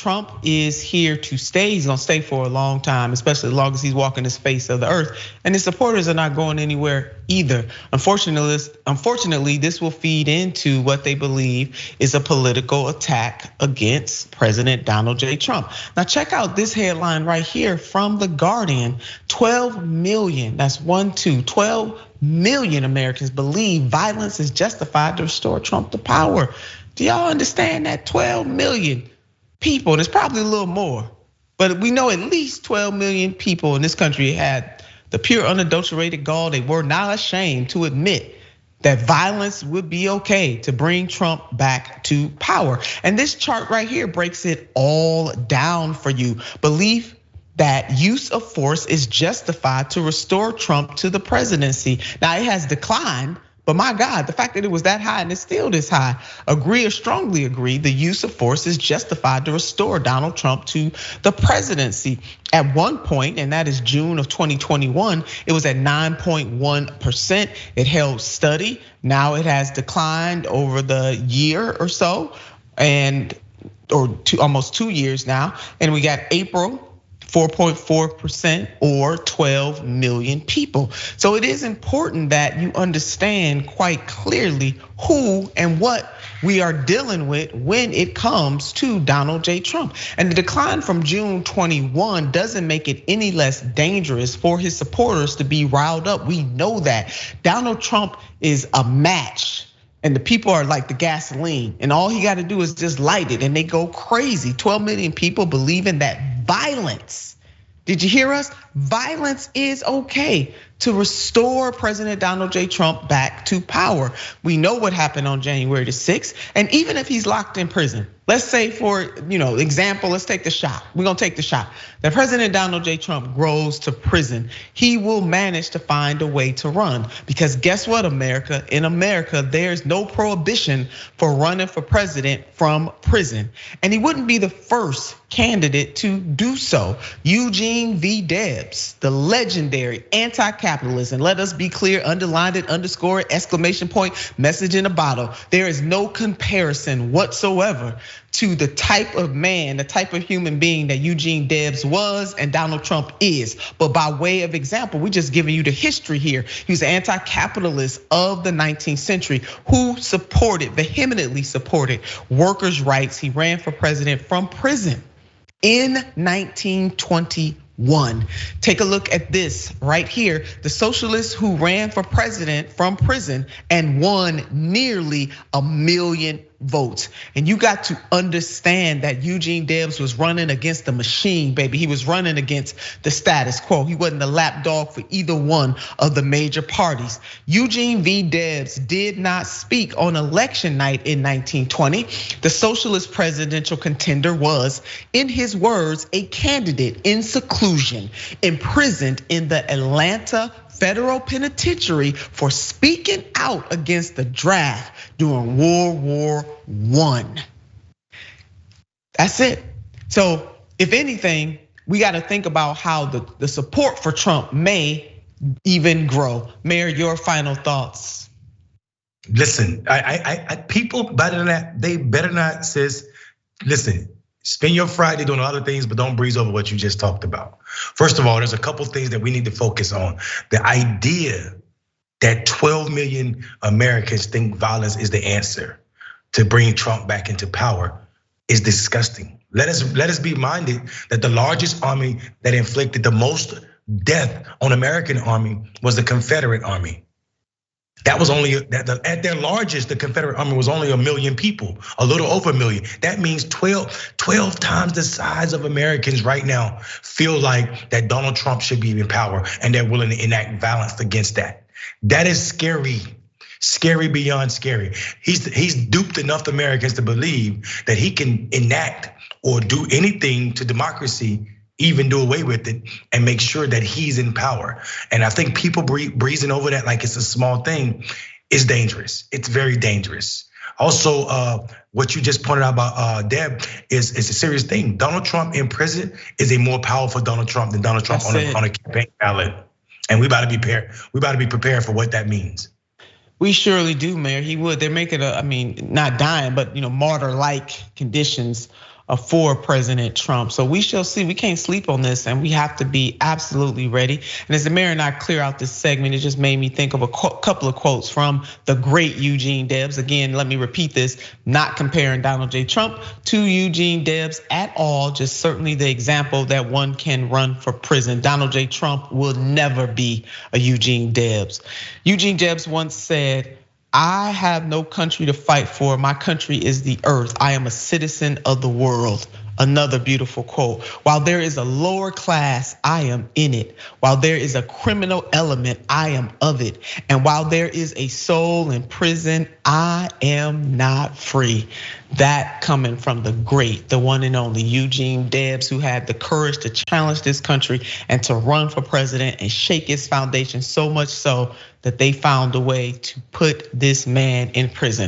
Trump is here to stay. He's gonna stay for a long time, especially as long as he's walking this face of the earth. And his supporters are not going anywhere either. Unfortunately, this will feed into what they believe is a political attack against President Donald J. Trump. Now check out this headline right here from The Guardian. 12 million, that's 12 million Americans believe violence is justified to restore Trump to power. Do y'all understand that? 12 million people, and it's probably a little more, but we know at least 12 million people in this country had the pure unadulterated gall. They were not ashamed to admit that violence would be okay to bring Trump back to power. And this chart right here breaks it all down for you. Belief that use of force is justified to restore Trump to the presidency. Now it has declined, but my God, the fact that it was that high and it's still this high, agree or strongly agree, the use of force is justified to restore Donald Trump to the presidency. At one point, and that is June of 2021, it was at 9.1%. It held steady. Now it has declined over the year or so, almost 2 years now. And we got April, 4.4% or 12 million people. So it is important that you understand quite clearly who and what we are dealing with when it comes to Donald J. Trump. And the decline from June 21 doesn't make it any less dangerous for his supporters to be riled up. We know that Donald Trump is a match. And the people are like the gasoline, and all he got to do is just light it and they go crazy. 12 million people believing that violence, did you hear us? Violence is okay to restore President Donald J. Trump back to power. We know what happened on January the 6th, and even if he's locked in prison, let's say for example, let's take the shot. We're gonna take the shot that President Donald J. Trump goes to prison. He will manage to find a way to run, because guess what, America? In America, there's no prohibition for running for president from prison, and he wouldn't be the first candidate to do so. Eugene V. Debs, the legendary anti-capitalist, and let us be clear, underlined it, underscore it, exclamation point, message in a bottle. There is no comparison whatsoever to the type of man, the type of human being that Eugene Debs was and Donald Trump is. But by way of example, we're just giving you the history here. He was an anti-capitalist of the 19th century who vehemently supported workers' rights. He ran for president from prison in 1921. Take a look at this right here. The socialist who ran for president from prison and won nearly 1 million votes. And you got to understand that Eugene Debs was running against the machine, baby. He was running against the status quo. He wasn't a lapdog for either one of the major parties. Eugene V. Debs did not speak on election night in 1920. The socialist presidential contender was, in his words, a candidate in seclusion, imprisoned in the Atlanta federal penitentiary for speaking out against the draft during World War I. That's it. So if anything, we got to think about how the support for Trump may even grow. Mayor, your final thoughts. Listen, people better than that, they better not, sis. Listen, spend your Friday doing other things, but don't breeze over what you just talked about. First of all, there's a couple things that we need to focus on. The idea that 12 million Americans think violence is the answer to bring Trump back into power is disgusting. Let us be reminded that the largest army that inflicted the most death on American army was the Confederate Army. That was only, at their largest, the Confederate Army was only 1 million people, a little over 1 million. That means 12 times the size of Americans right now feel like that Donald Trump should be in power, and they're willing to enact violence against that. That is scary, scary beyond scary. He's duped enough Americans to believe that he can enact or do anything to democracy, even do away with it and make sure that he's in power. And I think people breezing over that like it's a small thing is dangerous. It's very dangerous. Also, what you just pointed out about Deb is a serious thing. Donald Trump in prison is a more powerful Donald Trump than Donald Trump on a campaign ballot. And we about to be prepared. We about to be prepared for what that means. We surely do, Mayor. He would. They're making not dying, but martyr-like conditions for President Trump. So we shall see. We can't sleep on this, and we have to be absolutely ready. And as the mayor and I clear out this segment, it just made me think of a couple of quotes from the great Eugene Debs. Again, let me repeat this, not comparing Donald J. Trump to Eugene Debs at all, just certainly the example that one can run for prison. Donald J. Trump will never be a Eugene Debs. Eugene Debs once said, "I have no country to fight for. My country is the earth. I am a citizen of the world." Another beautiful quote. While there is a lower class, I am in it. While there is a criminal element, I am of it. And while there is a soul in prison, I am not free. That coming from the great, the one and only Eugene Debs, who had the courage to challenge this country and to run for president and shake its foundation, so much so that they found a way to put this man in prison.